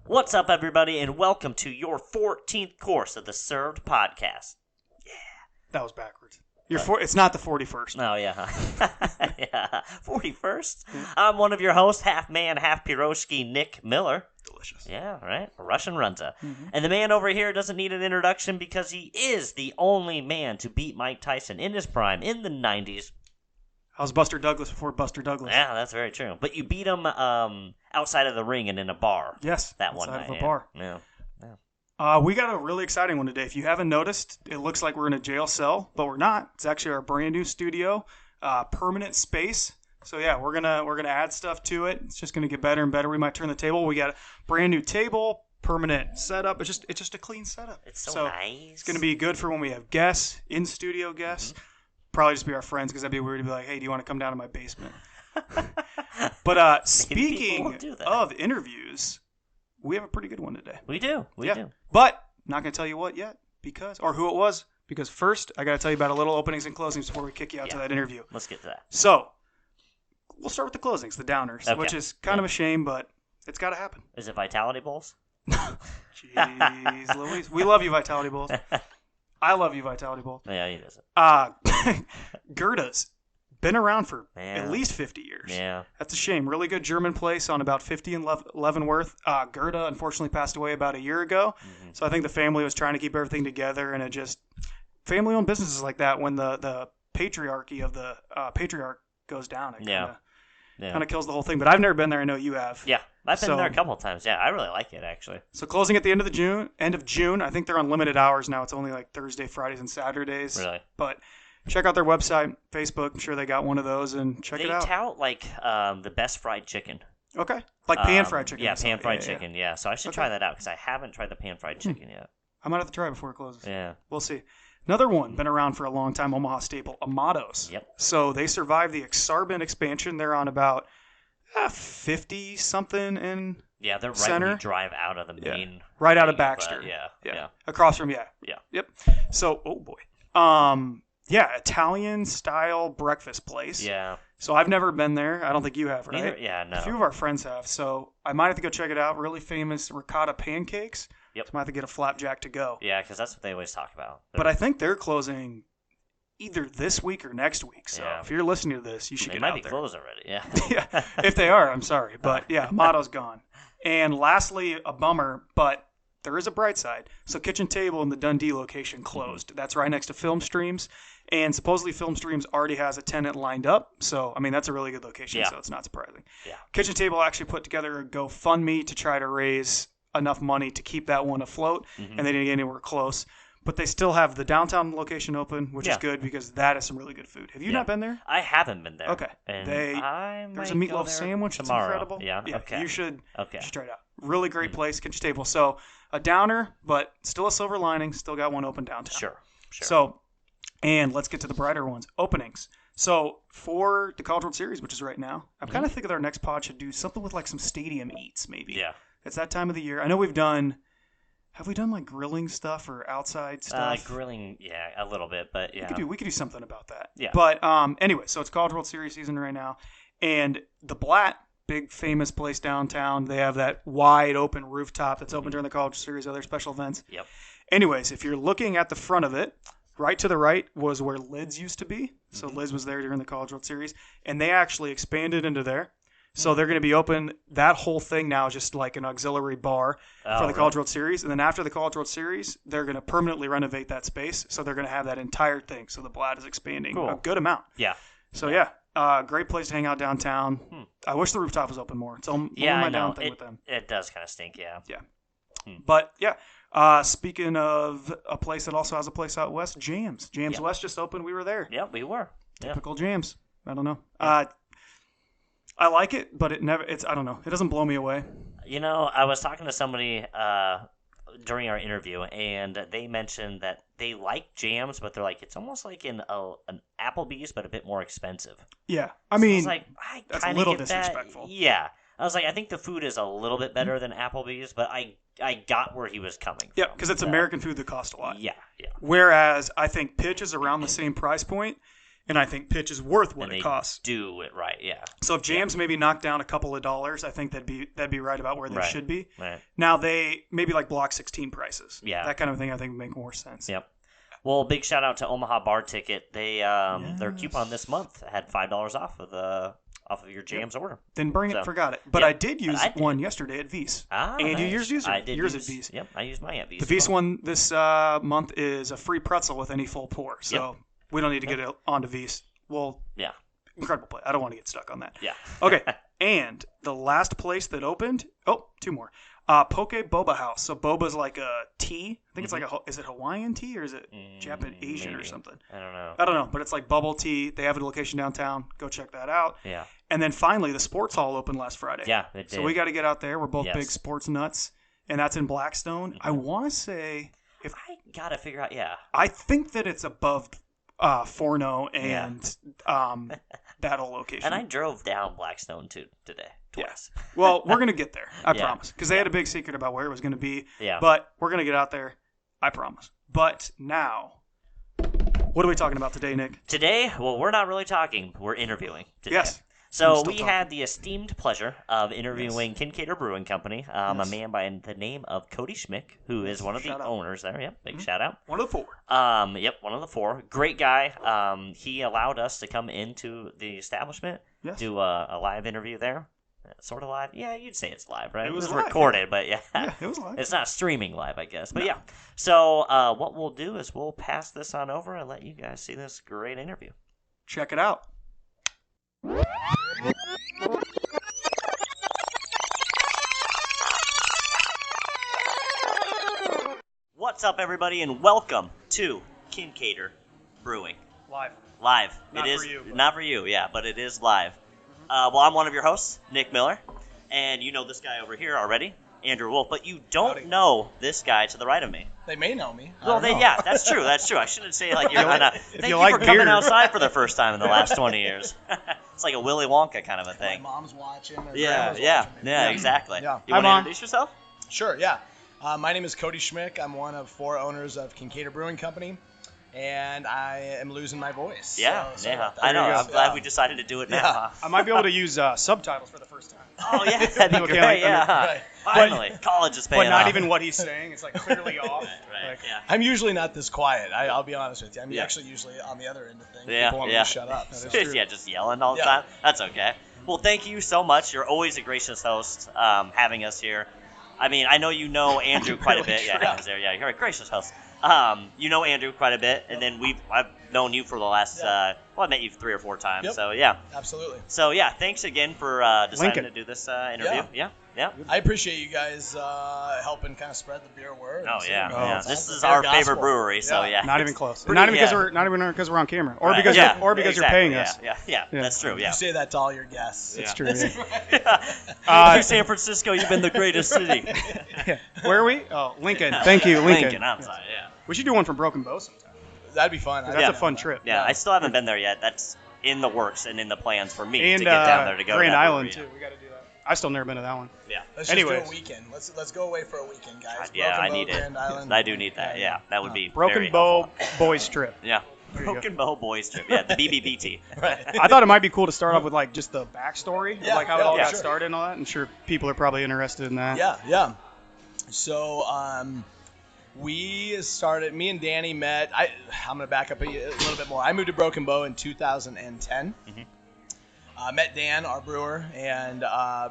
What's up, everybody, and welcome to your 14th course of the Served Podcast. That was backwards. It's not the 41st. Oh, yeah. Yeah. 41st? I'm one of your hosts, half man, half piroshki, Nick Miller. Delicious. Yeah, right? Russian Runza. And the man over here doesn't need an introduction because he is the only man to beat Mike Tyson in his prime in the 90s. How's Buster Douglas before Buster Douglas? Yeah, that's very true. But you beat him outside of the ring and in a bar. Yes. That one outside night. of a bar. Yeah. We got a really exciting one today. If you haven't noticed, it looks like we're in a jail cell, but we're not. It's actually our brand new studio, permanent space. So yeah, we're gonna add stuff to it. It's just gonna get better and better. We might turn the table. We got a brand new table, permanent setup. It's just a clean setup. It's so nice. It's gonna be good for when we have guests, in studio guests. Probably just be our friends because that'd be weird to be like, hey, do you want to come down to my basement? But speaking of interviews, we have a pretty good one today. We do. We do. But not going to tell you what yet or who it was, because first I got to tell you about a little openings and closings before we kick you out to that interview. Let's get to that. So we'll start with the closings, the downers, Okay. which is kind of a shame, but it's got to happen. Is it Vitality Bowls? Jeez Louise. We love you, Vitality Bowls. I love you, Vitality Bowls. Yeah, he doesn't. Gerda's been around for Yeah. at least 50 years. Yeah. That's a shame. Really good German place on about 50 in Leavenworth. Gerda unfortunately passed away about a year ago. So I think the family was trying to keep everything together, and it just family-owned businesses like that, when the patriarchy of the patriarch goes down, it kind of kills the whole thing. But I've never been there. I know you have. Yeah, I've been there a couple of times. Yeah, I really like it, actually. So closing at the end of June. I think they're on limited hours now. It's only like Thursday, Fridays, and Saturdays. Really? But check out their website, Facebook. I'm sure they got one of those, and check it out. They tout like the best fried chicken. Okay. Like pan-fried chicken. Yeah, pan-fried chicken. Yeah, so I should try that out because I haven't tried the pan-fried chicken yet. I might have to try it before it closes. Yeah. We'll see. Another one, been around for a long time, Omaha staple, Amado's. Yep. So they survived the Exarban expansion. They're on about 50-something in Yeah, they're right center. when you drive out of the main. Right out of thing, Baxter. but yeah. Across from, Yeah. Yep. So, oh boy. Italian-style breakfast place. Yeah. So I've never been there. I don't think you have, right? Neither, yeah, no. A few of our friends have. So I might have to go check it out. Really famous ricotta pancakes. Yep. So I might have to get a flapjack to go. Yeah, because that's what they always talk about. But I think they're closing either this week or next week. So if you're listening to this, you should get out there. They might be closed already, yeah. Yeah, if they are, I'm sorry. But yeah, Amado's gone. And lastly, a bummer, but there is a bright side. So Kitchen Table in the Dundee location closed. That's right next to Film Streams. And supposedly Film Streams already has a tenant lined up. So, I mean, that's a really good location, so it's not surprising. Yeah. Kitchen Table actually put together a GoFundMe to try to raise enough money to keep that one afloat, and they didn't get anywhere close. But they still have the downtown location open, which is good because that is some really good food. Have you not been there? I haven't been there. Okay. And there's a meatloaf sandwich. It's incredible. Yeah, okay. You should try it out. Really great Mm-hmm. place, Kitchen Table. So a downer, but still a silver lining. Still got one open downtown. Sure. So, and let's get to the brighter ones. Openings. So for the College World Series, which is right now, I'm kind of thinking our next pod should do something with like some stadium eats, maybe. Yeah. It's that time of the year. I know have we done like grilling stuff or outside stuff? Grilling, yeah, a little bit, but yeah. We could do something about that. Yeah. But anyway, so it's College World Series season right now. And the Blatt, big famous place downtown, they have that wide open rooftop that's open during the College Series, other special events. Yep. Anyways, if you're looking at the front of it, right to the right was where Lids used to be. So Lids was there during the College World Series. And they actually expanded into there. So they're going to be open. That whole thing now is just like an auxiliary bar for the College World Series. And then after the College World Series, they're going to permanently renovate that space. So they're going to have that entire thing. So the Blatt is expanding a good amount. Yeah. So great place to hang out downtown. I wish the rooftop was open more. It's only my down thing with them. It does kind of stink, yeah. Yeah. But speaking of a place that also has a place out west, Jams. Jams West just opened. We were there. Yeah, we were. Typical Jams. I don't know. I like it, but I don't know. It doesn't blow me away. You know, I was talking to somebody during our interview, and they mentioned that they like Jams, but they're like, it's almost like an Applebee's, but a bit more expensive. Yeah. I mean, so I was like, that's a little disrespectful. Yeah. I was like, I think the food is a little bit better than Applebee's, but I got where he was coming from. Yeah, because it's American food that costs a lot. Yeah. Whereas I think Pitch is around the same price point, and I think pitch is worth what and it they costs. do it right. Yeah. So if jams maybe knock down a couple of dollars, I think that'd be right about where they Right. should be. Right. Now they maybe like block 16 prices. Yeah. That kind of thing I think would make more sense. Yep. Well, big shout out to Omaha Bar Ticket. They their coupon this month had $5 off of your jams order. Didn't bring So, it, forgot it. But yep. I did use one yesterday at V's. And nice. you used I did yours use, at V's. Yep, I used mine at V's. The V's one this month is a free pretzel with any full pour. So we don't need to get it onto V's. Well, yeah. Incredible play. I don't want to get stuck on that. Yeah. Okay. And the last place that opened, two more. Poke Boba House. So boba's like a tea. I think it's like is it Hawaiian tea or is it Japanese Asian maybe. or something? I don't know, but it's like bubble tea. They have a location downtown. Go check that out. Yeah. And then finally, the sports hall opened last Friday. Yeah, it did. So we got to get out there. We're both Yes. big sports nuts, and that's in Blackstone. I want to say I gotta figure out. Yeah. I think that it's above Forno and that whole location. And I drove down Blackstone today twice. Yeah. Well, we're gonna get there. I Yeah. promise. Because they had a big secret about where it was gonna be. Yeah. But we're gonna get out there. I promise. But now, what are we talking about today, Nick? Today, well, we're not really talking. We're interviewing today. Yes. So I'm still we talking. had the esteemed pleasure of interviewing Kinkaider Brewing Company, a Yes. man by the name of Cody Schmick, who is one of the Shout out. owners there. Yep, big shout out. One of the four. Yep, one of the four. Great guy. He allowed us to come into the establishment, Yes. do a live interview there. Sort of live. Yeah, you'd say it's live, right? It was was live, recorded, but yeah. Yeah, it was live. It's not streaming live, I guess. But yeah. So what we'll do is we'll pass this on over and let you guys see this great interview. Check it out. What's up, everybody, and welcome to Kinkaider Brewing. Live. Not It is for you, but- not for you, yeah, but it is live. Well, I'm one of your hosts, Nick Miller, and you know this guy over here already, Andrew Wolf, but you don't Howdy. know this guy to the right of me. They may know me. I Well, don't know. yeah, that's true. That's true. I shouldn't say like you're gonna. Thank you you like for coming beer. outside for the first time in the last 20 years. It's like a Willy Wonka kind of a My thing. mom's watching. Or Yeah, grandma's yeah, watching maybe. yeah, exactly. Yeah. You Hi, want to Mom. introduce yourself? Sure, yeah. My name is Cody Schmick. I'm one of 4 owners of Kinkaider Brewing Company, and I am losing my voice. Yeah, So sorry yeah. about that. I know. There you I'm go. glad we decided to do it now. Yeah. I might be able to use subtitles for the first time. Oh yeah, that'd be Okay, great. like, Yeah, right. finally, college is paying But not off. even what he's saying. It's like clearly off. Right. Like, Yeah. I'm usually not this quiet. I'll be honest with you. I'm Yeah. actually usually on the other end of things. Yeah, People want yeah. me to shut up. That is true. Yeah, just yelling all the Yeah. time. That's okay. Well, thank you so much. You're always a gracious host, having us here. I mean, I know you know Andrew quite a Really bit. Yeah, try. he was there. Yeah, you're a gracious host. You know Andrew quite a bit, and then I've known you for the last. I met you 3 or 4 times. Yep. So yeah. Absolutely. So yeah, thanks again for deciding Lincoln. to do this interview. Yeah. I appreciate you guys helping kind of spread the beer word. Oh yeah. Oh, Yeah. it's This the is beer our gospel. favorite brewery. So yeah. Not even it's close. pretty- Not even because yeah. we're on camera, or Right. because Yeah, you're exactly, paying yeah, us. Yeah. Yeah. That's true. Yeah. You say that to all your guests. It's Yeah. true. Yeah. Thank you, San Francisco. You've been the greatest city. Yeah. Where are we? Oh, Lincoln. Thank you, Lincoln. I'm sorry. Yeah. We should do one from Broken Bow sometime. That'd be fun. That's Yeah. a fun trip. Yeah, I still haven't been there yet. That's in the works and in the plans for me And to get down there to go Grand to that Island brewery. too. We got to do that. I still never been to that one. Yeah. Let's Anyways. just do a weekend. Let's go away for a weekend, guys. Yeah, Broken I Bow, need it. Grand Island. I do need that. Yeah, that would be Broken very Bow helpful. Boys Trip. Yeah. There you go. Broken Bow Boys Trip. Yeah, the BBBT. Right. I thought it might be cool to start off with like just the backstory, Yeah, of like how it yeah, all got sure. started and all that. I'm sure people are probably interested in that. Yeah. So, me and Danny met. I'm going to back up a little bit more. I moved to Broken Bow in 2010. Met Dan, our brewer, and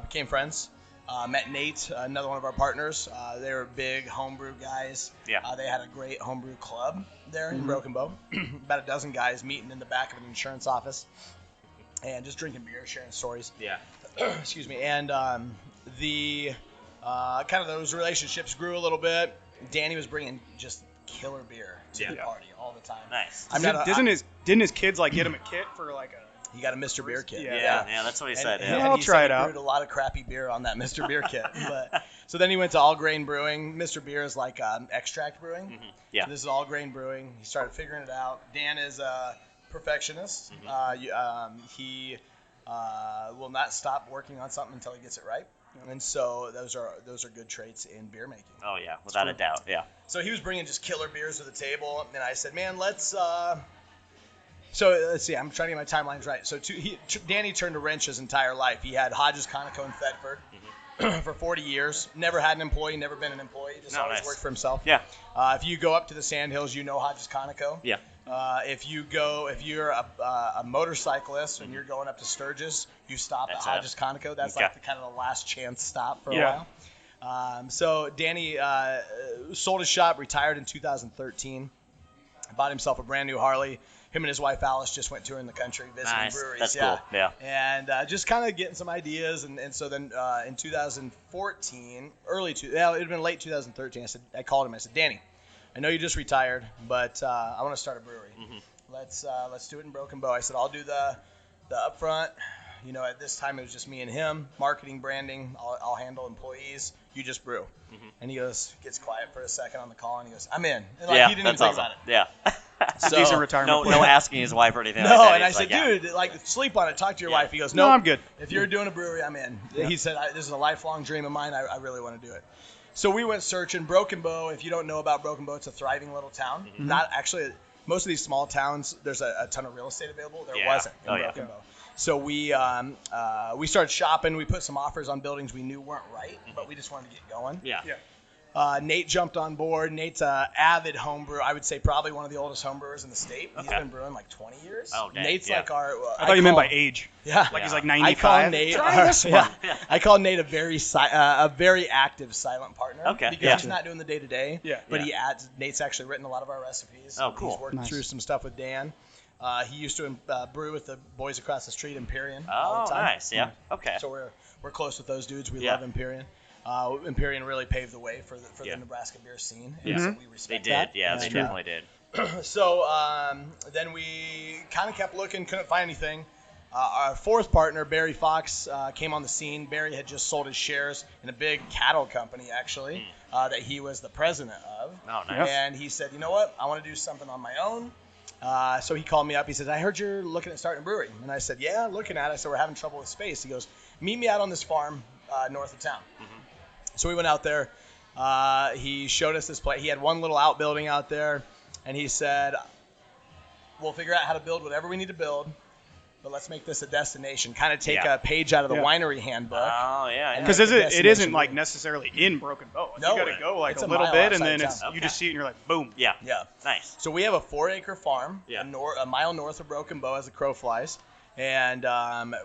became friends. Met Nate, another one of our partners. They were big homebrew guys. Yeah. They had a great homebrew club there in Broken Bow. About a dozen guys meeting in the back of an insurance office and just drinking beer, sharing stories. Yeah. Excuse me. And the kind of those relationships grew a little bit. Danny was bringing just killer beer to the Yeah. party all the time. Nice. I'm not a- Didn't his kids like get him a kit for like a? He got a Mr. Beer kit. Yeah. Yeah, that's what he said. And, Yeah. I'll he try said it he out. brewed a lot of crappy beer on that Mr. Beer kit. But so then he went to All Grain Brewing. Mr. Beer is like extract brewing. Yeah. So this is All Grain Brewing. He started figuring it out. Dan is a perfectionist. He will not stop working on something until he gets it right. And so those are good traits in beer making. Oh yeah, without a doubt. Yeah. So he was bringing just killer beers to the table, and I said, "Man, let's So let's see. I'm trying to get my timelines right. So Danny turned a wrench his entire life. He had Hodges Conoco in Thetford for 40 years. Never had an employee. Never been an employee. Just always worked for himself. Yeah. If you go up to the Sandhills, you know Hodges Conoco. Yeah. If you're a motorcyclist and you're going up to Sturgis, you stop at Hodges Conoco. That's like the kind of the last chance stop for a while. So Danny sold his shop, retired in 2013, bought himself a brand new Harley. Him and his wife Alice just went touring the country, visiting breweries. That's cool. Yeah. And just kind of getting some ideas. And so then in 2014, it had been late 2013. I called him. I said, Danny, I know you just retired, but I want to start a brewery. Let's do it in Broken Bow. I said, I'll do the upfront. At this time it was just me and him. Marketing, branding, I'll handle employees. You just brew. And he gets quiet for a second on the call, and he goes, I'm in. And he didn't even think about it. Yeah. So, decent retirement. No asking his wife or anything no, like that. and I said, dude, sleep on it. Talk to your wife. He goes, no, I'm good. If you're doing a brewery, I'm in. Yeah. He said, this is a lifelong dream of mine. I really want to do it. So we went searching. Broken Bow, if you don't know about Broken Bow, it's a thriving little town. Not actually, most of these small towns, there's a ton of real estate available. There wasn't in Broken Bow. So we started shopping. We put some offers on buildings we knew weren't right, but we just wanted to get going. Yeah. Nate jumped on board. Nate's an avid homebrewer. I would say probably one of the oldest homebrewers in the state. He's been brewing like 20 years. Oh, dang. Nate's like our. I thought you meant by age. Yeah. Like he's like 95. I call Nate. I call Nate a very active silent partner. Okay. Because he's not doing the day to day. Yeah. But he adds. Nate's actually written a lot of our recipes. Oh, cool. He's working through some stuff with Dan. He used to brew with the boys across the street, Empyrean. all the time. Nice. Yeah. Okay. So we're close with those dudes. We love Empyrean. Empyrean really paved the way for the Nebraska beer scene. And so we respect that. They definitely did. So then we kind of kept looking, couldn't find anything. Our fourth partner, Barry Fox, came on the scene. Barry had just sold his shares in a big cattle company, actually, that he was the president of. Oh, nice. And he said, you know what, I want to do something on my own. So he called me up. He says, I heard you're looking at starting a brewery. And I said, yeah, looking at it. I said, we're having trouble with space. He goes, meet me out on this farm north of town. So we went out there. He showed us this place. He had one little outbuilding out there. And he said, we'll figure out how to build whatever we need to build. But let's make this a destination. Kind of take a page out of the winery handbook. Oh, yeah. Because it isn't like necessarily in Broken Bow. No, you got to go like it's a a little mile bit, and outside then town. you just see it and you're like, boom. Yeah. Yeah. Nice. So we have a 4-acre farm, Yeah. a mile north of Broken Bow as the crow flies. And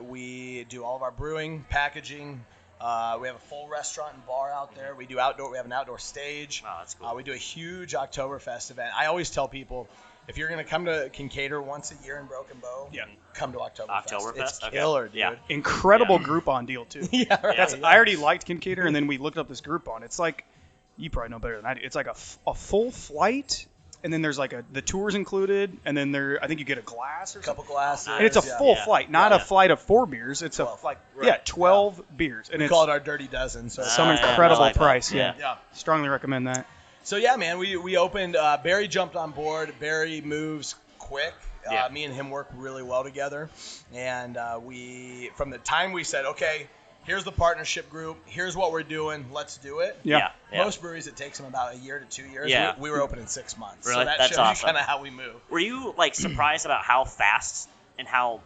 we do all of our brewing, packaging. We have a full restaurant and bar out there. We do outdoor. We have an outdoor stage. Oh, that's cool. We do a huge Oktoberfest event. I always tell people, if you're going to come to Kinkaider once a year in Broken Bow, come to Oktoberfest. Oktoberfest? It's Okay. killer, dude. Yeah. Incredible Groupon deal too. Yeah, right. I already liked Kinkaider, and then we looked up this Groupon. It's like, you probably know better than I do. It's like a full flight, and then there's like the tours included, and then I think you get a glass or A couple something. glasses. And it's a full flight, not a flight of 4 beers. It's 12. 12 beers, and We it's call it our Dirty Dozen. So some yeah, incredible I like that. price. Yeah. yeah. Strongly recommend that. So yeah, man, we opened. Barry jumped on board. Barry moves quick. Me and him work really well together, and from the time we said, okay, here's the partnership group, here's what we're doing, let's do it. Yeah. Most breweries, it takes them about a year to 2 years. Yeah. We were open in 6 months. Really? So that That's shows awesome. you kind of how we move. Were you surprised about how fast and how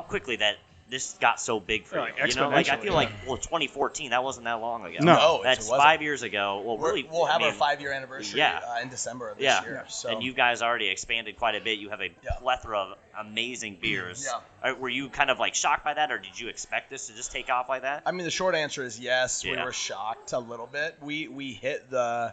quickly that this got so big for Like, you? You know, I exponentially, feel like 2014, that wasn't that long ago. No. That's it wasn't. 5 years ago. Well, We'll have our 5-year anniversary yeah. in December of this Yeah. year. So. And you guys already expanded quite a bit. You have a plethora of amazing beers. Yeah. Were you kind of shocked by that, or did you expect this to just take off like that? I mean, the short answer is yes. We Yeah. were shocked a little bit. We hit the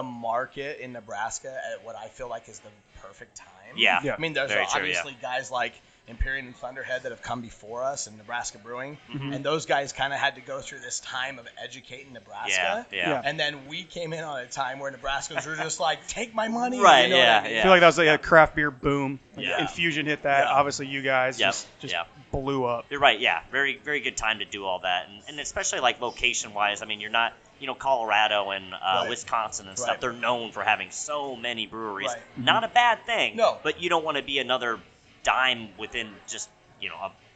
market in Nebraska at what I feel like is the perfect time. Yeah. Yeah. I mean, there's Very true, obviously guys like Empyrean and Thunderhead that have come before us in Nebraska brewing, Mm-hmm. and those guys kind of had to go through this time of educating Nebraska. Yeah. And then we came in on a time where Nebraskans were just like, take my money. Right, You know what I mean? yeah. I feel like that was like a craft beer boom. Like Yeah. Infusion hit that. Yeah. Obviously, you guys Yep. just Yeah. blew up. You're right, yeah. Very, very good time to do all that. And especially location-wise, I mean, you're not, Colorado and Wisconsin and stuff, Right. they're known for having so many breweries. Right. Not a bad thing. No. But you don't want to be another dime within just,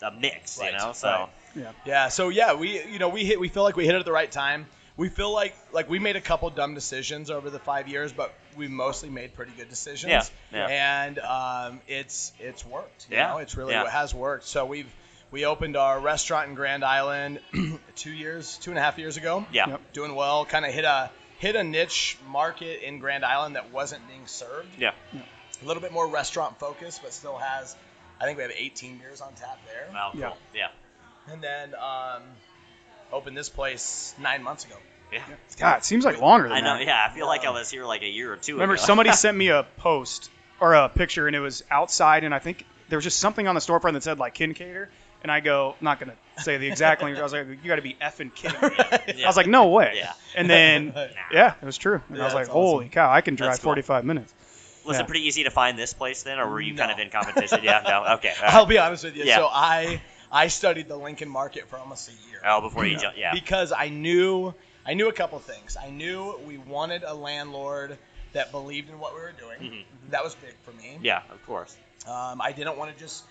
a mix, Right. So. Right. Yeah. So yeah, we feel like we hit it at the right time. we feel like we made a couple dumb decisions over the 5 years, but we mostly made pretty good decisions. Yeah. And it's worked. You know? It's really Yeah. what has worked. So we opened our restaurant in Grand Island 2.5 years ago. Yeah. Yep. Doing well. Kind of hit a niche market in Grand Island that wasn't being served. Yeah. A little bit more restaurant focused, but still has. I think we have 18 beers on tap there. Wow, cool. Yeah. Yeah. And then opened this place 9 months ago. Yeah. God, it seems like longer than I know. that. Yeah, I feel like I was here like a year or two Remember, ago. somebody sent me a post or a picture, and it was outside, and I think there was just something on the storefront that said like Kinkaider, and I go, I'm not gonna say the exact language. I was like, you got to be effing kidding me. Yeah. I was like, no way. Yeah. And then, yeah, it was true. And I was Yeah, like, that's awesome. holy cow, I can drive That's cool. 45 minutes. Was Yeah. it pretty easy to find this place then, or were you kind No. of in competition? Yeah. No. Okay. All right. I'll be honest with you. Yeah. So I studied the Lincoln market for almost a year. Oh, before you jump. Yeah. Because I knew a couple things. I knew we wanted a landlord that believed in what we were doing. Mhm. That was big for me. Yeah. Of course. I didn't want to just,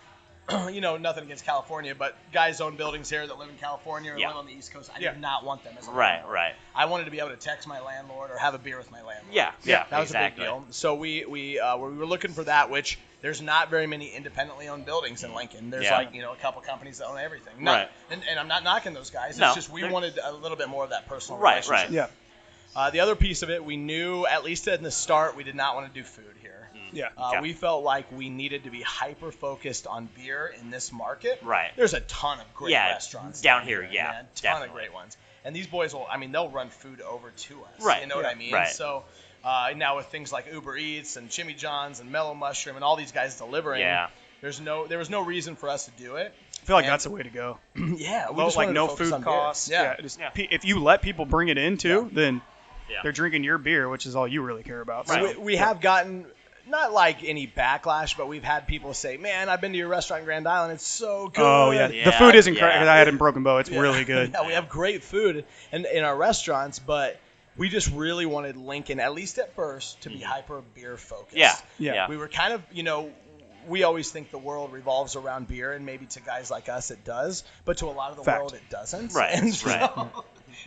nothing against California, but guys own buildings here that live in California or Yeah. live on the East Coast. I Yeah. did not want them as a Right. landlord. Right. I wanted to be able to text my landlord or have a beer with my landlord. Yeah. Yeah. That was exactly. a big deal. So we were looking for that, which there's not very many independently owned buildings in Lincoln. There's Yeah. a couple companies that own everything. Right. And I'm not knocking those guys. No, It's just we they're- wanted a little bit more of that personal Right. relationship. Right. Yeah. The other piece of it, we knew, at least in the start, we did not want to do food here. Yeah. Okay. We felt like we needed to be hyper focused on beer in this market. Right. There's a ton of great Yeah, restaurants down here, yeah, man. Ton definitely. of great ones. And these boys they'll run food over to us. Right. You know what Yeah. I mean? Right. So now with things like Uber Eats and Jimmy John's and Mellow Mushroom and all these guys delivering, Yeah. there was no reason for us to do it. I feel like And- that's the way to go. Yeah. We Low, just like wanted no to focus food on beer. costs. Yeah. Just Yeah. if you let people bring it in too, then Yeah. they're drinking your beer, which is all you really care about. Right. So, We have gotten not like any backlash, but we've had people say, "Man, I've been to your restaurant in Grand Island. It's so good." oh yeah. Yeah. The food is incredible. Yeah. I had it in Broken Bow. It's Yeah. really good. Yeah, we have great food in our restaurants, but we just really wanted Lincoln, at least at first, to be hyper beer focused. Yeah. Yeah. Yeah. We were kind of, we always think the world revolves around beer, and maybe to guys like us it does, but to a lot of the Fact. world it doesn't. Right, And so, right.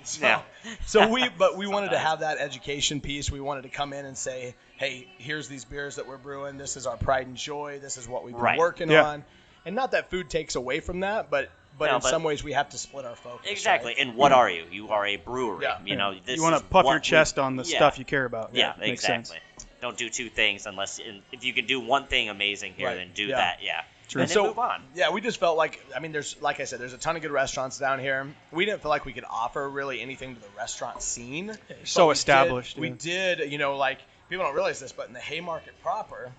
so, Yeah. so we wanted to Sometimes. have that education piece. We wanted to come in and say, hey, here's these beers that we're brewing. This is our pride and joy. This is what we've been Right. working Yeah. on. And not that food takes away from that, but No, in but- some ways we have to split our focus. Exactly. right? And what are you? You are a brewery. Yeah. You know, this You want is to puff what your chest on the yeah. stuff you care about. Yeah, makes exactly. sense. Don't do two things unless if you can do one thing amazing here, Right. then do Yeah. that. Yeah. True. And then So- move on. Yeah, we just felt like, like I said, there's a ton of good restaurants down here. We didn't feel like we could offer really anything to the restaurant scene. So But established, We yeah. did, like, people don't realize this, but in the Haymarket proper,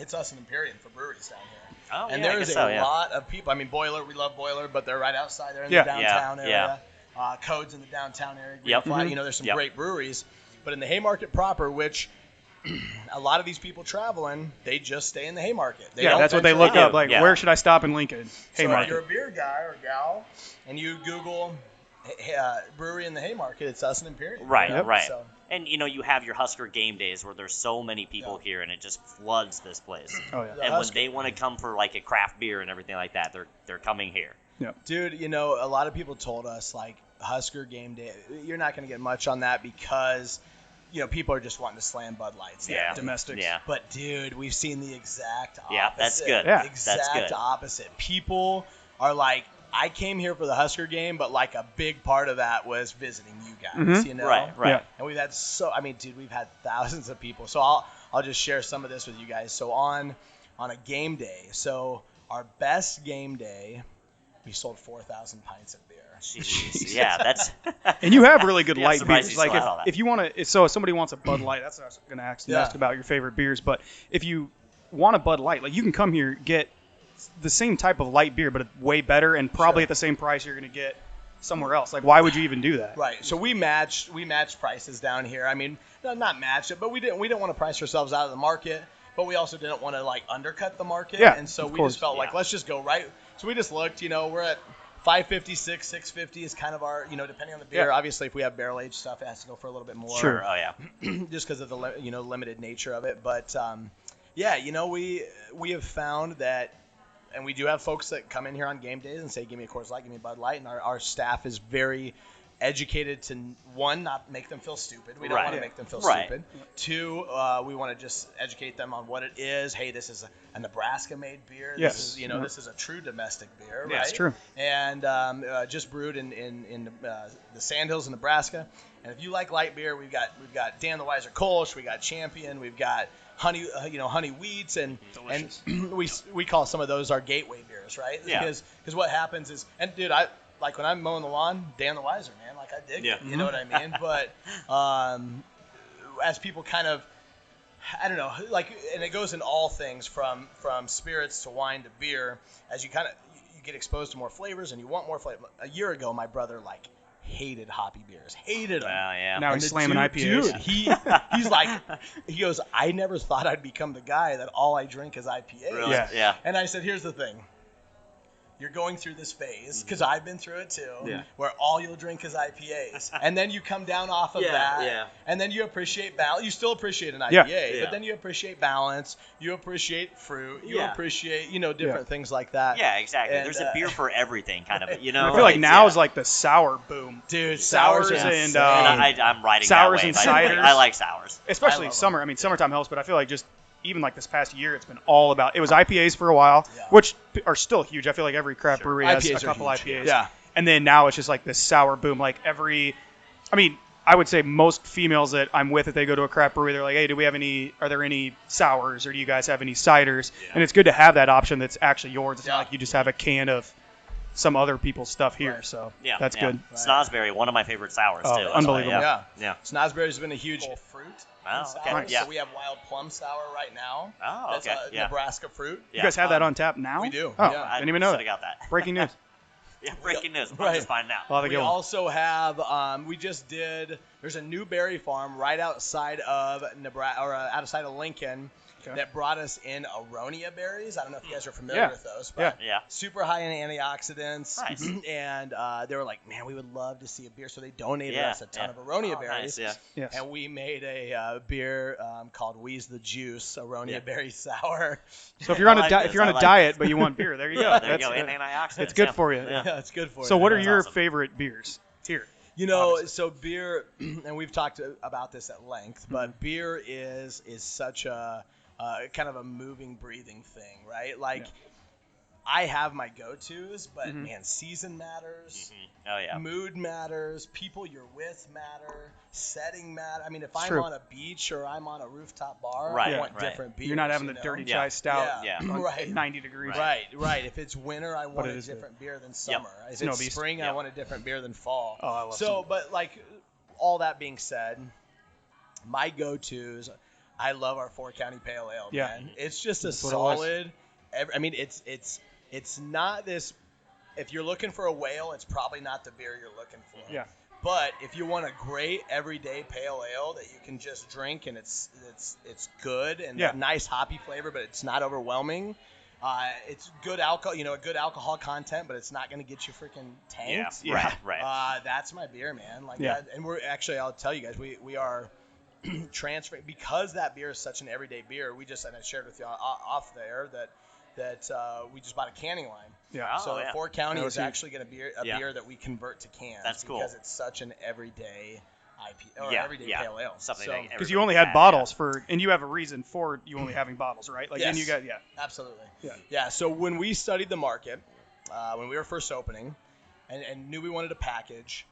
it's us and Empyrean for breweries down here. Oh, And yeah, I there's guess a so, yeah. lot of people. Boiler, we love Boiler, but they're right outside. They're in Yeah. the downtown Yeah, area. Codes in the downtown area. Green Yep. Flag, Mhm. there's some Yep. great breweries. But in the Haymarket proper, which a lot of these people traveling, they just stay in the Haymarket. They Yeah, don't that's what they venture look out. up. Like, Yeah. where should I stop in Lincoln? So if Haymarket. you're a beer guy or gal, and you Google brewery in the Haymarket, it's us and Imperial. Right, Yep. right. So- And you have your Husker game days where there's so many people here and it just floods this place. Oh yeah. The And Husker- when they want to come for like a craft beer and everything like that, they're coming here. Dude, a lot of people told us, like, Husker game day, you're not going to get much on that because, people are just wanting to slam Bud Lights. Yeah. Domestics. Yeah. But, dude, we've seen the exact opposite. Yeah, that's good. Yeah. Exact That's good. opposite. People are like, I came here for the Husker game, but, like, a big part of that was visiting you guys, Mhm. Right, right. Yeah. And we've had dude, we've had thousands of people. So I'll just share some of this with you guys. So on a game day, so our best game day, we sold 4,000 pints of beer. Jeez. Yeah, that's. And you have really good Yeah, light surprised beers. you Like still had all that. if you want to, so if somebody wants a Bud Light, that's what I was going to ask Yeah. about your favorite beers. But if you want a Bud Light, like you can come here get the same type of light beer, but way better, and probably Sure. at the same price you're going to get somewhere else. Like why would you even do that? Right. So we matched prices down here. I mean, not match it, but we didn't want to price ourselves out of the market, but we also didn't want to like undercut the market. Yeah, And so of we course. just felt like Yeah. let's just go right. So we just looked. We're at 556, 650 is kind of our, depending on the beer. Yeah. Obviously, if we have barrel aged stuff, it has to go for a little bit more. Sure. Oh yeah. Just because of the limited nature of it. But yeah, we have found that, and we do have folks that come in here on game days and say, "Give me a Coors Light, give me a Bud Light," and our staff is very, educated to, one, not make them feel stupid. We don't Right. want to make them feel Right. stupid. Two, we want to just educate them on what it is. Hey, this is a Nebraska-made beer. Yes. This is, this is a true domestic beer, Yeah, right? it's true. And just brewed in the Sandhills in Nebraska. And if you like light beer, we've got Dan the Wiser Kolsch, we got Champion, we've got honey wheats, and Delicious. we call some of those our gateway beers, right? Yeah. Because what happens is, and dude, like when I'm mowing the lawn, Dan the Wiser, man, like I dig it, you know what I mean? But as people kind of, I don't know, like, and it goes in all things from spirits to wine to beer, as you you get exposed to more flavors and you want more flavor. A year ago, my brother hated hoppy beers, hated them. Well, yeah. Now And he's the slamming IPAs. Dude, he's like, he goes, I never thought I'd become the guy that all I drink is IPAs. Really? Yeah. Yeah. And I said, here's the thing. You're going through this phase, because I've been through it too, where all you'll drink is IPAs. And then you come down off of that, and then you appreciate balance. You still appreciate an IPA, but then you appreciate balance, you appreciate fruit, you appreciate, different things like that. Yeah, exactly. And, There's a beer for everything, kind of, I feel like now is like the sour boom. Dude, Sours sours and, insane. I'm riding sours that and wave. I ciders. like sours. Especially love summer. I mean, summertime helps, but I feel like just even like this past year, it's been all about. It was IPAs for a while, which are still huge. I feel like every craft brewery has IPAs a are couple huge. IPAs. Yeah. And then now it's just like this sour boom. Like I would say most females that I'm with, if they go to a craft brewery, they're like, hey, are there any sours, or do you guys have any ciders? Yeah. And it's good to have that option that's actually yours. It's Yeah. not like you just have a can of some other people's stuff here. Right. So Yeah, that's yeah. good. Snosberry, one of my favorite sours Oh, too. That's unbelievable. why, Yeah. Yeah. Snosberry's been a huge fruit. Oh, in okay. sours. Yeah. So we have wild plum sour right now. Oh, That's okay. a Yeah. Nebraska fruit. You guys have that on tap now? we do, Oh, yeah. I didn't even know Should have that. got that. Breaking news. Yeah, breaking news. I'm Right. just finding out. Well, We also have, there's a new berry farm right outside of Nebraska, or outside of Lincoln, that brought us in Aronia berries. I don't know if you guys are familiar with those, but Yeah. super high in antioxidants. Nice. And they were like, man, we would love to see a beer. So they donated Yeah, us a ton yeah. of Aronia Oh, berries. nice, yeah. Yes. And we made a beer called Wheeze the Juice, Aronia Yeah. berry sour. So if you're on I a like if this. you're on I a like diet but you want beer, there you go. There you go. And antioxidants. It's good yeah. for you. Yeah. Yeah, it's good for So you. what are That's your awesome. favorite beers? Here. So beer, and we've talked about this at length, but beer is such a kind of a moving, breathing thing, right? Like, I have my go-tos, but man, season matters. Oh, yeah. Mood matters. People you're with matter. Setting matter. I mean, if I'm true. on a beach or I'm on a rooftop bar, Right, I want right. different beers. You're not having the you know? dirty Yeah. chai stout Yeah. on Right. 90 degrees. Right. If it's winter, I want it a is good. different beer than summer. If Snow it's Beast. spring, Yeah. I want a different beer than fall. Oh, I love So, Snow but like, all that being said, my go-tos, I love our 4-county pale ale. Yeah. Man. It's just a That's what it was. solid. I mean, it's not this. If you're looking for a whale, it's probably not the beer you're looking for. Yeah. But if you want a great everyday pale ale that you can just drink and it's good and Yeah. a nice hoppy flavor, but it's not overwhelming. It's good alcohol, a good alcohol content, but it's not going to get you freaking Yeah. tanked. Right. That's my beer, man. Like Yeah. that, and we're actually, I'll tell you guys, we are transferring, because that beer is such an everyday beer. We just, and I shared with you off there that we just bought a canning line. Yeah. Oh, So yeah. 4-county That was is huge. actually going to be a Yeah. beer that we convert to cans. That's cool. Because it's such an everyday IPA or Yeah, everyday yeah. pale ale. Something So, that Because you only had bottles and you have a reason for you only having bottles, right? Like, Yes. and you got, absolutely. Yeah. Yeah. So when we studied the market, when we were first opening, and knew we wanted a package,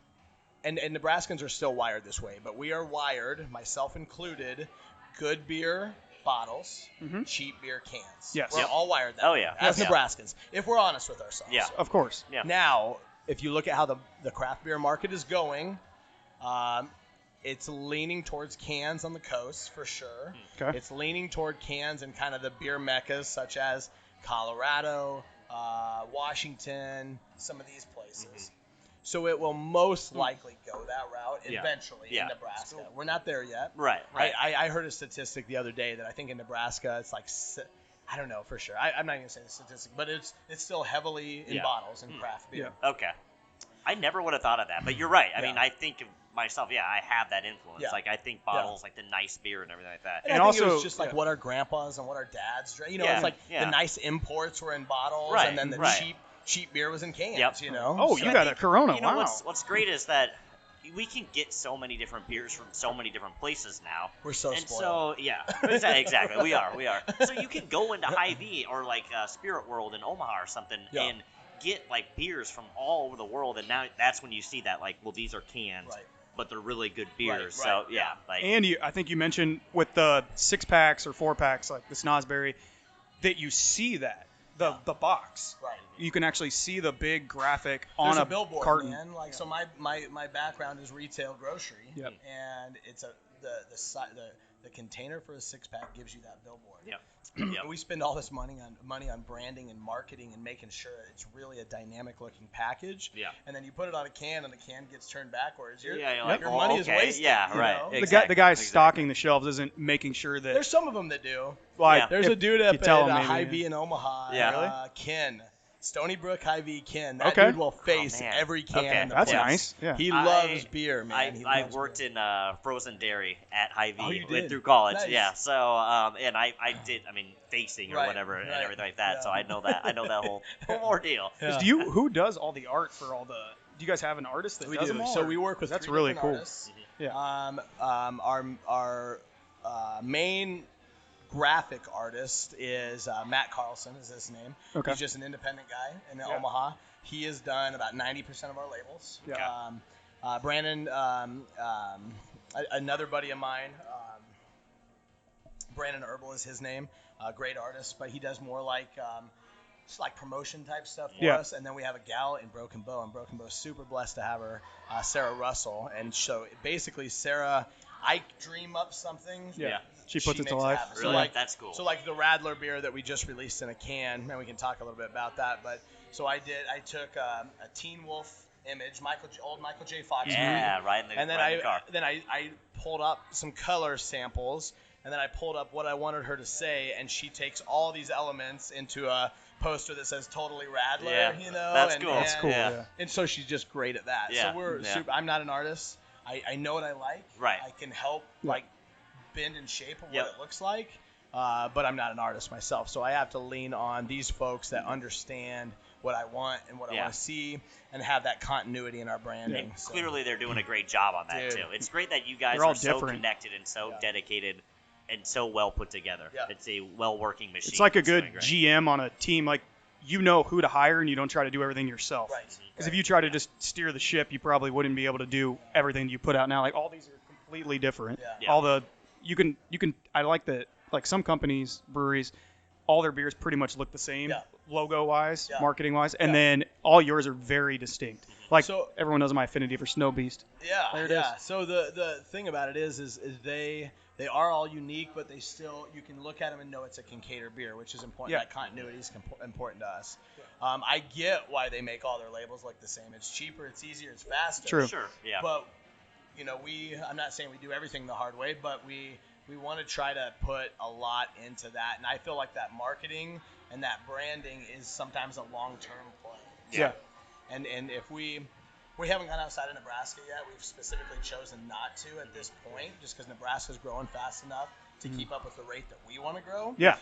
and Nebraskans are still wired this way, but we are wired, myself included, good beer bottles, cheap beer cans. Yes. We're Yep. all wired that Oh, way, yeah. as Yeah. Nebraskans, if we're honest with ourselves. Yeah. of course. Yeah. Now, if you look at how the craft beer market is going, it's leaning towards cans on the coast for sure. Okay. It's leaning toward cans in kind of the beer meccas such as Colorado, Washington, some of these places. So it will most likely go that route Yeah. eventually Yeah. in Nebraska. We're not there yet. Right. I heard a statistic the other day that I think in Nebraska it's like, I don't know for sure. I'm not even going to say the statistic, but it's still heavily in Yeah. bottles and craft beer. Okay. I never would have thought of that, but you're right. I Yeah. mean, I think of myself, I have that influence. Yeah. Like, I think bottles, like the nice beer and everything like that. And And I think it also- was just like what our grandpas and what our dads drank. Yeah, It's like yeah. the nice imports were in bottles, Right, and then the right. cheap beer was in cans. Yep. You know. Oh, So- you got a Corona. You know, Wow. what's great is that we can get so many different beers from so many different places now. We're so and spoiled. so yeah, exactly. We are. So you can go into Hy-Vee or like Spirit World in Omaha or something and get like beers from all over the world, and now that's when you see that like, well, these are cans, but they're really good beers. Right. So yeah, like, And I think you mentioned with the 6-packs or 4-packs like the Snosberry that you see that the box. Right. You can actually see the big graphic on There's a a billboard, carton. man. Like so, my background is retail grocery, Yep. and it's the container for a 6-pack gives you that billboard. Yep. And we spend all this money on branding and marketing and making sure it's really a dynamic looking package. Yeah. And then you put it on a can, and the can gets turned backwards. You're like, your oh, money is okay. wasted. Yeah, you right. know? The guy stocking the shelves isn't making sure that. There's some of them that do. Like, Yeah. There's if a dude you up tell at him maybe, Hy-Vee in Omaha. Yeah. Ken. Stony Brook Hy-Vee Ken. That Okay. dude will face man. every can Okay. in the That's place. nice. Yeah. He loves beer, man. I worked in frozen dairy at Hy-Vee Oh, you did? through college. Nice. Yeah. So and I did, I mean, facing or whatever and everything like that. Yeah. So I know that whole ordeal. Yeah. Who does all the art for all the? Do you guys have an artist that We does do. them all? So or- we work with That's three really different cool. artists. Yeah. Our main graphic artist is Matt Carlson is his name. Okay. He's just an independent guy in Omaha. He has done about 90% of our labels. Yeah. Brandon, another buddy of mine, Brandon Herbal is his name. Great artist, but he does more like just like promotion type stuff for us. And then we have a gal in Broken Bow, and Broken Bow's super blessed to have her, Sarah Russell. And so basically, Sarah, I dream up something. Yeah. She puts it makes to life. happen. Really? So like, That's cool. So like the Radler beer that we just released in a can, and we can talk a little bit about that. But so I took a Teen Wolf image, old Michael J. Fox movie. Yeah, right in the, And then right in the car. I pulled up some color samples, and then I pulled up what I wanted her to say, and she takes all these elements into a poster that says "Totally Radler." Yeah, you know, that's and, cool. And, That's cool, yeah. And so she's just great at that. Yeah, So we're yeah. super. I'm not an artist. I know what I like. Right. I can help like bend and shape of what Yep. it looks like. But I'm not an artist myself, so I have to lean on these folks that understand what I want and what I want to see, and have that continuity in our branding. And So- clearly they're doing a great job on that Dude. too. It's great that you guys They're all are so different. connected and so dedicated and so well put together. Yeah. It's a well working machine. It's like a good doing great. GM on a team. Like, you know who to hire, and you don't try to do everything yourself. Right. Because if you try to just steer the ship, you probably wouldn't be able to do everything you put out now. Like, all these are completely different. Yeah. All the you can I like that. Like some companies, breweries, all their beers pretty much look the same, logo wise, marketing wise, and then all yours are very distinct. Like, So- everyone knows my affinity for Snow Beast. Yeah, There it yeah. So the thing about it is they are all unique, but they still, you can look at them and know it's a Kinkaider beer, which is important. Yeah. That continuity is important to us. I get why they make all their labels look the same. It's cheaper, it's easier, it's faster. True. Sure. Yeah. But you know, I'm not saying we do everything the hard way, but we want to try to put a lot into that, and I feel like that marketing and that branding is sometimes a long-term play. Yeah. And if we haven't gone outside of Nebraska yet, we've specifically chosen not to at this point, just because Nebraska's growing fast enough to keep up with the rate that we want to grow. Yeah.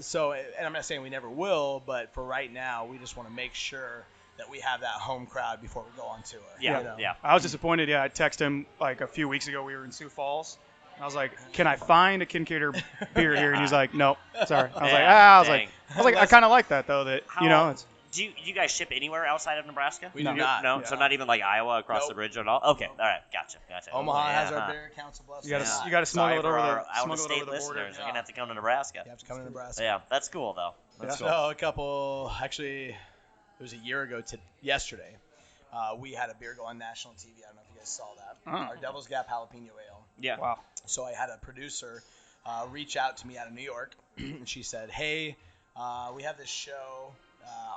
So, and I'm not saying we never will, but for right now, we just want to make sure that we have that home crowd before we go on tour. Yeah. you know? Yeah. I was disappointed. Yeah, I texted him like a few weeks ago. We were in Sioux Falls. I was like, "Can I find a Kinkaider beer here?" And he's like, "Nope, sorry." I was like, Dang. I kind of like that though. That How- you know, it's Do you guys ship anywhere outside of Nebraska? We do not. No, Yeah. so not even like Iowa across Nope. the bridge at all. Okay, all right, gotcha. Omaha has Yeah, our huh. beer, Council Bluffs. you gotta does not. you gotta smuggle Sorry it for over our the smuggle it out-of-state over the border. listeners. You're Yeah. gonna have to come to Nebraska. You have to come to Nebraska. Yeah, that's cool though. That's cool. So a couple, actually, it was a year ago to yesterday. We had a beer go on national TV. I don't know if you guys saw that. Our Devil's Gap Jalapeno Ale. Yeah. Wow. So I had a producer reach out to me out of New York, and she said, "Hey, we have this show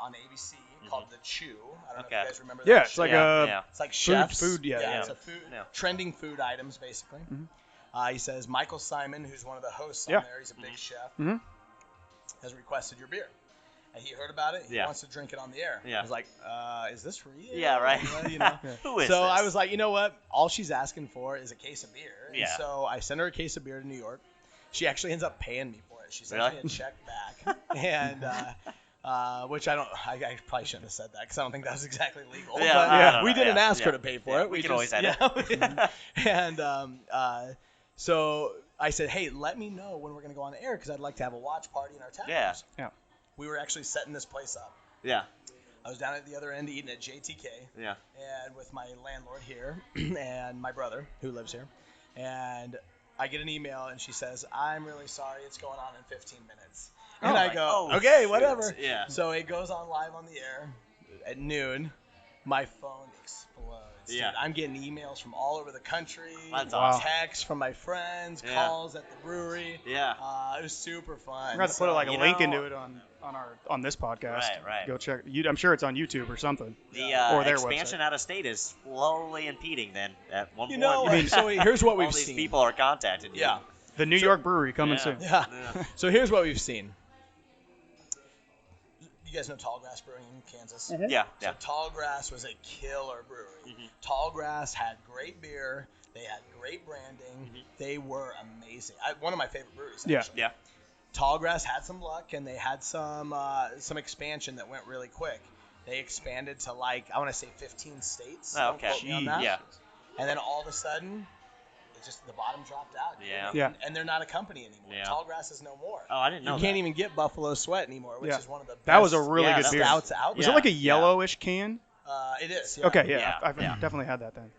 on ABC called The Chew. I don't know if you guys remember that. Yeah, it's show. like Yeah. It's like chefs. food, yeah. It's a food, Yeah. trending food items, basically. He says Michael Simon, who's one of the hosts on Yeah. there, he's a big chef, Mhm. has requested your beer. And he heard about it. He Yeah. wants to drink it on the air. Yeah. I was like, is this real? Yeah, right. You know? Who is So this? I was like, you know what? All she's asking for is a case of beer. And Yeah. so I sent her a case of beer to New York. She actually ends up paying me for it. She sent Really? me a check back. And which I probably shouldn't have said that because I don't think that was exactly legal. Yeah, but we didn't ask her to pay for it. We can always edit. And so I said, hey, let me know when we're going to go on the air because I'd like to have a watch party in our tap house. Yeah. We were actually setting this place up. Yeah. I was down at the other end eating at JTK. Yeah. And with my landlord here and my brother who lives here. And I get an email and she says, I'm really sorry, it's going on in 15 minutes. And I go, okay, whatever. Yeah. So it goes on live on the air at noon. My phone explodes. Yeah. Dude, I'm getting emails from all over the country. That's awesome. Texts from my friends, calls at the brewery. Yeah. It was super fun. We're going to put a link into it on this podcast. Right. Go check. I'm sure it's on YouTube or something. The or their expansion website. out of state is slowly impeding then at one point. So here's what we've all these seen. people are contacting you. Yeah. The New York brewery coming soon. Yeah. So here's what we've seen. You guys know Tallgrass Brewing in Kansas? Mm-hmm. Yeah. So Tallgrass was a killer brewery. Mm-hmm. Tallgrass had great beer. They had great branding. Mm-hmm. They were amazing. One of my favorite breweries, Yeah. actually. Yeah. Tallgrass had some luck, and they had some expansion that went really quick. They expanded to, I want to say 15 states. Oh, okay. Don't quote me on that. Yeah. And then all of a sudden, the bottom dropped out. Yeah. And they're not a company anymore. Yeah. Tallgrass is no more. Oh, I didn't know You can't even get Buffalo Sweat anymore, which is one of the best. That was a really good beer. Stouts out Was there. it like a yellowish can? It is. Yeah. Okay, Yeah, I've definitely had that then.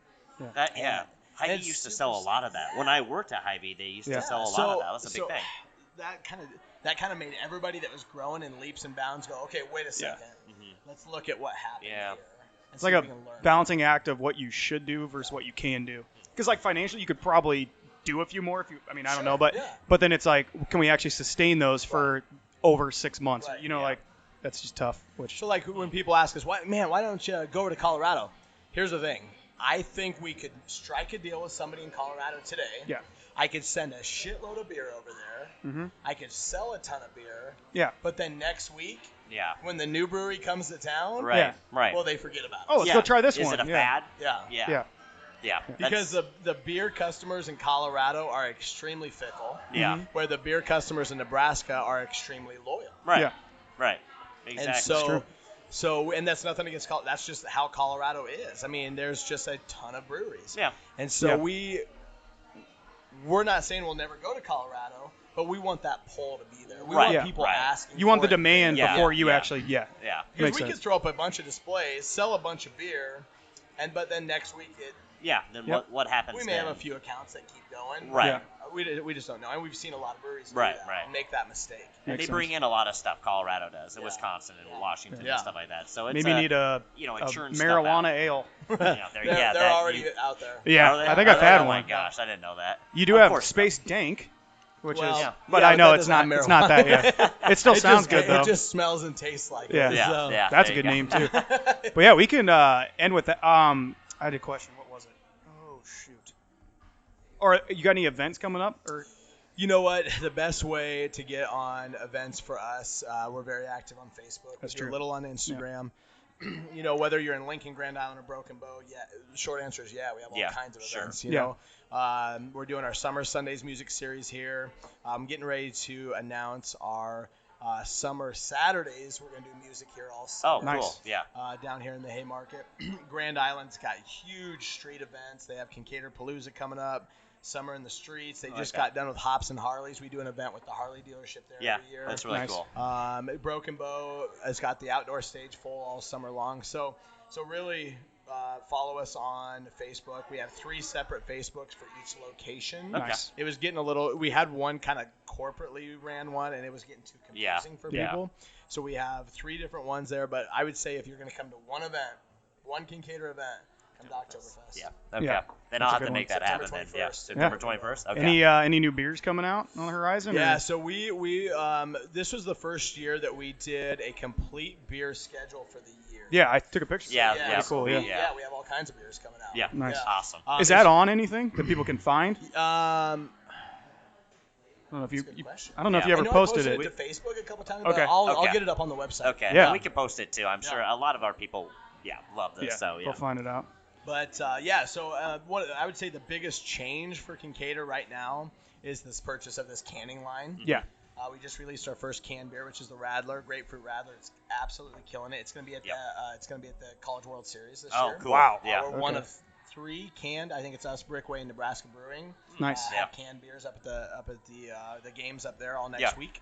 Hy-Vee used to sell a lot of that. When I worked at Hy-Vee, they used to sell a lot of that. That's a big thing. That kind of made everybody that was growing in leaps and bounds go, okay, wait a second. Let's look at what happened here. It's like a balancing act of what you should do versus what you can do. Because financially, you could probably do a few more if you. I mean, I don't know, but then it's like, can we actually sustain those for over 6 months? Right. That's just tough. So when people ask us, why don't you go over to Colorado? Here's the thing. I think we could strike a deal with somebody in Colorado today. Yeah. I could send a shitload of beer over there. Mm-hmm. I could sell a ton of beer. Yeah. But then next week, when the new brewery comes to town, right. Well, they forget about it. Oh, let's go try this one. Is it a fad? Yeah. Because the beer customers in Colorado are extremely fickle. Yeah. Where the beer customers in Nebraska are extremely loyal. Right. Yeah. Right. Exactly. And and that's nothing against Colorado. That's just how Colorado is. I mean, there's just a ton of breweries. Yeah. And so we're not saying we'll never go to Colorado, but we want that pull to be there. We want people asking. You want the demand before you actually. Yeah. Because we could throw up a bunch of displays, sell a bunch of beer, but then next week then what happens? We may have a few accounts that keep going. Right. Yeah. We just don't know, and we've seen a lot of breweries make that mistake. And they bring in a lot of stuff. Colorado does, and Wisconsin and Washington and stuff like that. So it's maybe need a marijuana ale. They're already out there. Yeah, I think I've had one. Oh my gosh, I didn't know that. You do have Space Dank, which is, but I know it's not. It's not that. Yeah, it still sounds good though. It just smells and tastes like it. Yeah, that's a good name too. But yeah, we can end with that. I had a question. What was it? Oh shoot. Or you got any events coming up? Or you know what? The best way to get on events for us, we're very active on Facebook. That's true. A little on Instagram. Yeah. Whether you're in Lincoln, Grand Island, or Broken Bow, the short answer is we have all kinds of events. You know, we're doing our Summer Sundays music series here. I'm getting ready to announce our Summer Saturdays. We're going to do music here all summer. Oh, nice. Cool. Yeah. Down here in the Haymarket. Grand Island's got huge street events. They have Kinkaider Palooza coming up. Summer in the Streets. They just got done with Hops and Harleys. We do an event with the Harley dealership there every year. That's really cool. Broken Bow has got the outdoor stage full all summer long. So really follow us on Facebook. We have 3 separate Facebooks for each location. Nice. It was getting a little – we had one kind of corporately ran one, and it was getting too confusing for people. So we have 3 different ones there. But I would say if you're going to come to one event, one Kinkaider event, come to Oktoberfest. Yeah. Okay. Then I'll have to make that happen then. Yeah. September 21st. Okay. Any new beers coming out on the horizon? Yeah. So we this was the first year that we did a complete beer schedule for the year. Yeah, I took a picture. Yeah. Pretty cool. We have all kinds of beers coming out. Yeah. Nice. Awesome. Is that on anything that people can find? I don't know if you ever posted it. To Facebook a couple times. Okay. I'll get it up on the website. Okay. Yeah. We can post it too. I'm sure a lot of our people love this. So we'll find it out. But so I would say the biggest change for Kinkaider right now is this purchase of this canning line. Yeah. We just released our first canned beer, which is the Radler, Grapefruit Radler. It's absolutely killing it. It's going to be at the College World Series this year. Oh, cool. Wow. Yeah. We're one of 3 canned. I think it's us, Brickway, and Nebraska Brewing. Nice. Have canned beers up at the games up there all next week.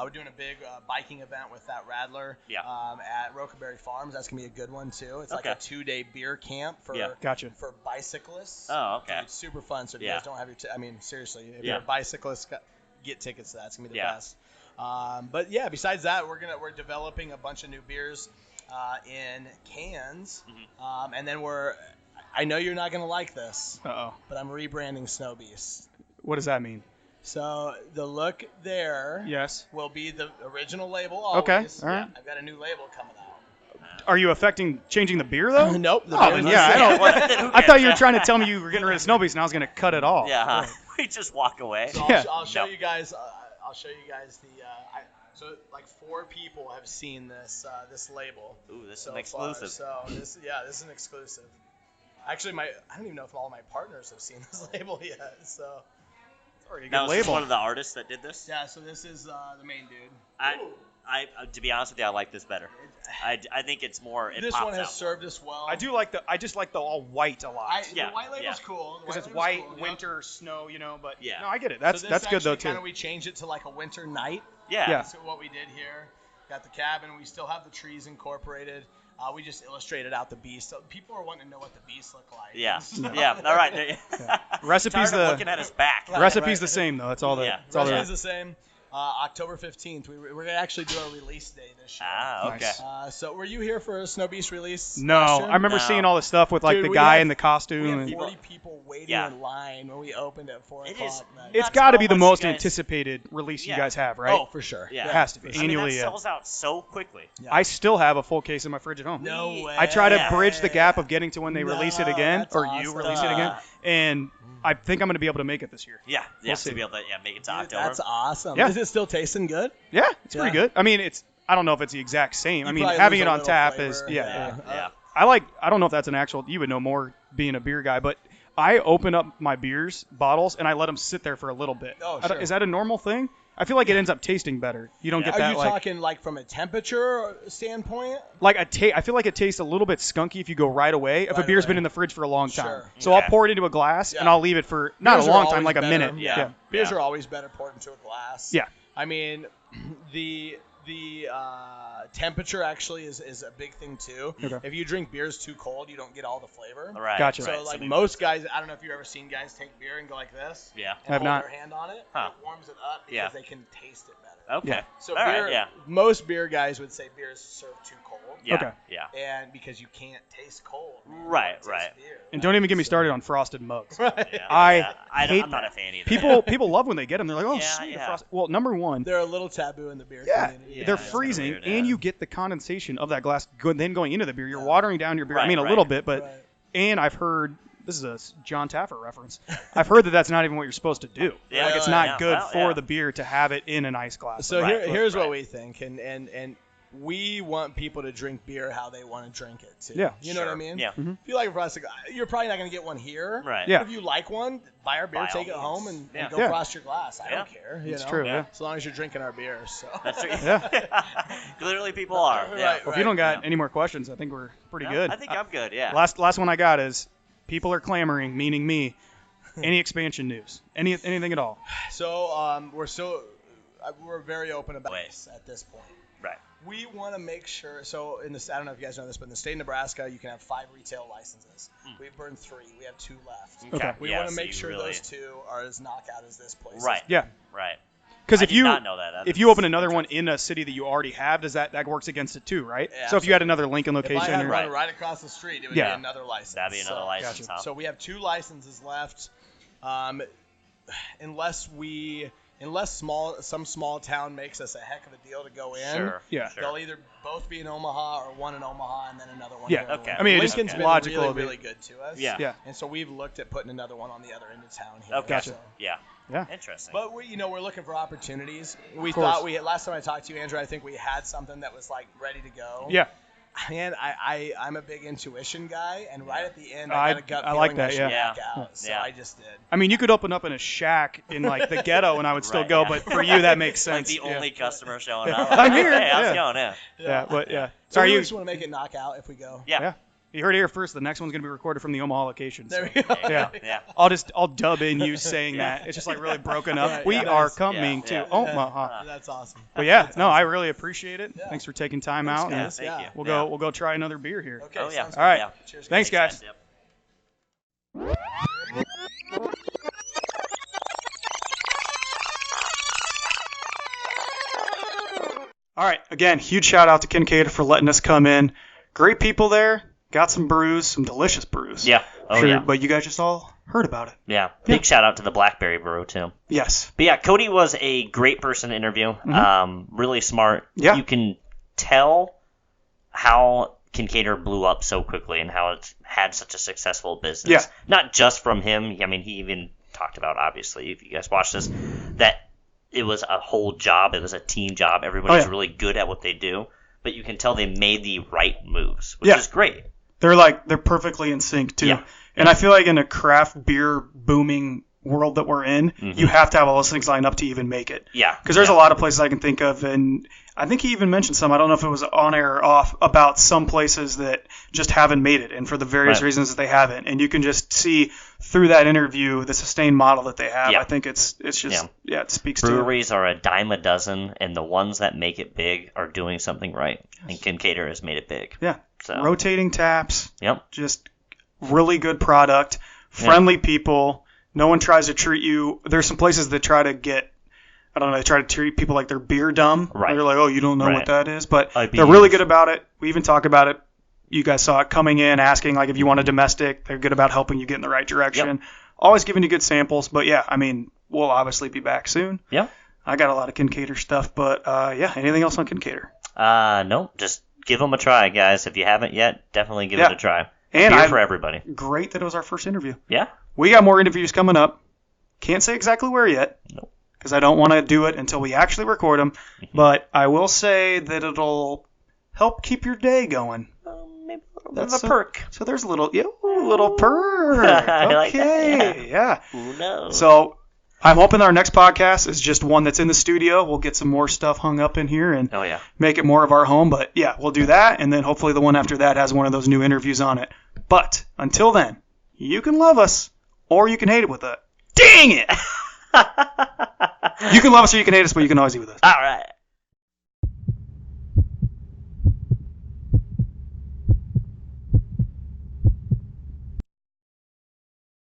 We're doing a big biking event with that Radler at Rocaberry Farms. That's going to be a good one, too. It's like a 2-day beer camp for bicyclists. Oh, okay. Dude, it's super fun. So if you guys don't have your seriously, if you're a bicyclist, get tickets to that. It's going to be the best. But, besides that, we're developing a bunch of new beers in cans. Mm-hmm. And then I know you're not going to like this, but I'm rebranding Snow Beast. What does that mean? So the look there will be the original label always. Okay, all right. I've got a new label coming out. Are you changing the beer, though? Nope. I thought you were trying to tell me you were getting rid of Snow Beast and I was going to cut it off. Yeah, huh? We just walk away. So I'll show you guys. So like 4 people have seen this label. Ooh, this is an exclusive. So this is an exclusive. Actually, I don't even know if all my partners have seen this label yet. So. Now, is this one of the artists that did this? Yeah, so this is the main dude. I to be honest with you, I like this better. I think it's more. This one has served us well. I just like the all white a lot. The white label's cool. Because it's white, winter, snow, But no, I get it. That's good though too. We changed it to like a winter night. Yeah. So what we did here, got the cabin. We still have the trees incorporated. We just illustrated out the beast. So people are wanting to know what the beast look like. Yeah. All right. Recipe's looking at his back. Recipe's the same though. That's all. Recipe's the same. October 15th. We're going to actually do our release day this year. Ah, okay. Nice. So were you here for a Snow Beast release? No. I remember seeing all the stuff with like the guy in the costume. We had 40 people waiting in line when we opened at 4 o'clock. It's got to be the most anticipated release you guys have, right? Oh, for sure. Yeah. It has to be. Annually, that sells out so quickly. Yeah. I still have a full case in my fridge at home. No way. I try to bridge the gap of getting to when they release it again, or you release it again, and I think I'm going to be able to make it this year. Yeah, to be able to make it to October. That's awesome. Yeah. Is it still tasting good? Yeah, it's pretty good. I mean, I don't know if it's the exact same. I mean, having it on tap flavor. is yeah. I don't know if that's an actual. You would know more being a beer guy, but I open up my bottles and I let them sit there for a little bit. Oh, sure. Is that a normal thing? I feel like it ends up tasting better. You don't get that. Are you talking like from a temperature standpoint? I feel like it tastes a little bit skunky if you go right away. If a beer's been in the fridge for a long time, Sure. So I'll pour it into a glass and I'll leave it for not a long time, like a minute. Yeah. Beers are always better poured into a glass. Yeah. I mean, the temperature actually is a big thing too. Okay. If you drink beers too cold, you don't get all the flavor. Right. Gotcha. So most guys, I don't know if you've ever seen guys take beer and go like this. Yeah. And Have hold not. their hand on it. Huh. It warms it up because they can taste it better. Okay. Yeah. So all right. most beer guys would say beer is served too cold. Yeah. Okay. Yeah. And because you can't taste cold. Right. Beer. And don't even get me started on frosted mugs. Right. Yeah. I hate I'm not a fan either. People love when they get them. They're like, oh, sweet, yeah. frosted. Well, number one, They're a little taboo in the beer community. Yeah, they're it's freezing, weird, and you get the condensation of that glass then going into the beer. You're watering down your beer. Right, I mean, a right. little bit, but and I've heard this is a John Taffer reference. I've heard that's not even what you're supposed to do. Yeah, like it's not yeah. good Well, for the beer to have it in an ice glass. So Right. here's what Right. we think, and we want people to drink beer how they want to drink it too. Yeah. You know what I mean? Yeah. Mm-hmm. If you like a frosted, you're probably not going to get one here. Right. Yeah. If you like one, buy our beer, By take it all home, means. and Yeah. go Yeah. frost your glass. I Yeah. don't care. It's know? true. Yeah. Yeah. As long as you're drinking our beer. So. That's true. Yeah. Clearly, people are. Right. Yeah. Well, if you don't got any more questions, I think we're pretty No, good. I think I'm good. Yeah. Last one I got is people are clamoring, meaning me. Any expansion news? Anything at all? So we're very open about Wait. this at this point. Right. We want to make sure. So I don't know if you guys know this, but in the state of Nebraska, you can have 5 retail licenses. We've burned 3. We have 2 left. Okay. We Yeah, want to so make you sure really- those 2 are as knockout as this place. Right. Yeah. Right. Because I if did not know that. if you open another one in a city that you already have, that works against it too, right? Yeah, so if you had another Lincoln If I location, had or, one right across the street, it would Yeah. be another license. That'd be another license. Gotcha. Huh? So we have 2 licenses left. Unless some small town makes us a heck of a deal to go in. Sure. Yeah. Sure. They'll either both be in Omaha or one in Omaha and then another one. Yeah, here in okay. Lincoln. I mean, it just Lincoln's been logical really, of it. really good to us. Yeah. Yeah. And so we've looked at putting another one on the other end of town here. Okay. Gotcha. So- Yeah. Yeah. Interesting. But we're looking for opportunities. We course. thought last time I talked to you, Andrew, I think we had something that was like ready to go. Yeah. Man, I'm a big intuition guy, and right at the end, I got a gut feeling like that, I should back out, so I just did. I mean, you could open up in a shack in like the ghetto, and I would still go. But for you, that makes sense. Like the only customer showing up. I'm here. Hey, how's it going? So we just want to make it knockout if we go. Yeah. You heard it here first. The next one's gonna be recorded from the Omaha location. There we go. Yeah. I'll dub in you saying that. It's just like really broken up. Right, we are coming to Omaha. That's awesome. But I really appreciate it. Thanks for taking time out. Guys. Thank you. We'll go try another beer here. Okay. Oh yeah. Sounds All right. Yeah. Cheers, Thanks, guys. Yep. All right. Again, huge shout out to Kinkaider for letting us come in. Great people there. Got some brews, some delicious brews. Yeah. Oh yeah. But you guys just all heard about it. Yeah. Big shout out to the Blackberry Brew too. Yes. But yeah, Cody was a great person to interview. Really smart. Yeah. You can tell how Kinkaider blew up so quickly and how it's had such a successful business. Yeah. Not just from him. I mean, he even talked about, obviously, if you guys watch this, that it was a whole job. It was a team job. Everybody's really good at what they do. But you can tell they made the right moves, which is great. They're perfectly in sync too. Yeah. And I feel like in a craft beer booming world that we're in, you have to have all those things lined up to even make it. Yeah. Because there's a lot of places I can think of, and I think he even mentioned some, I don't know if it was on air or off, about some places that just haven't made it, and for the various reasons that they haven't. And you can just see through that interview the sustained model that they have. I think it's just, it speaks to it. Breweries are a dime a dozen, and the ones that make it big are doing something right. And Kinkaider has made it big. Yeah. So. Rotating taps. Yep. Just really good product. Friendly people. No one tries to treat you. There's some places that try to get, I don't know, they try to treat people like they're beer dumb. Right. They're like, oh, you don't know what that is. But IBUs. they're really good about it. We even talk about it. You guys saw it coming in, asking like if you want a domestic. They're good about helping you get in the right direction. Yep. Always giving you good samples. But yeah, I mean, we'll obviously be back soon. Yeah. I got a lot of Kinkaider stuff. But anything else on Kinkaider? No, just give them a try, guys. If you haven't yet, definitely give it a try. And beer for everybody. Great that it was our first interview. Yeah. We got more interviews coming up. Can't say exactly where yet. Nope. Because I don't want to do it until we actually record them. But I will say that it'll help keep your day going. Maybe a little bit of a perk. So there's a little perk. I like that, yeah. Who knows? So I'm hoping our next podcast is just one that's in the studio. We'll get some more stuff hung up in here and make it more of our home. But yeah, we'll do that. And then hopefully the one after that has one of those new interviews on it. But until then, you can love us or you can hate it with us. Dang it! You can love us or you can hate us, but you can always eat with us. All right.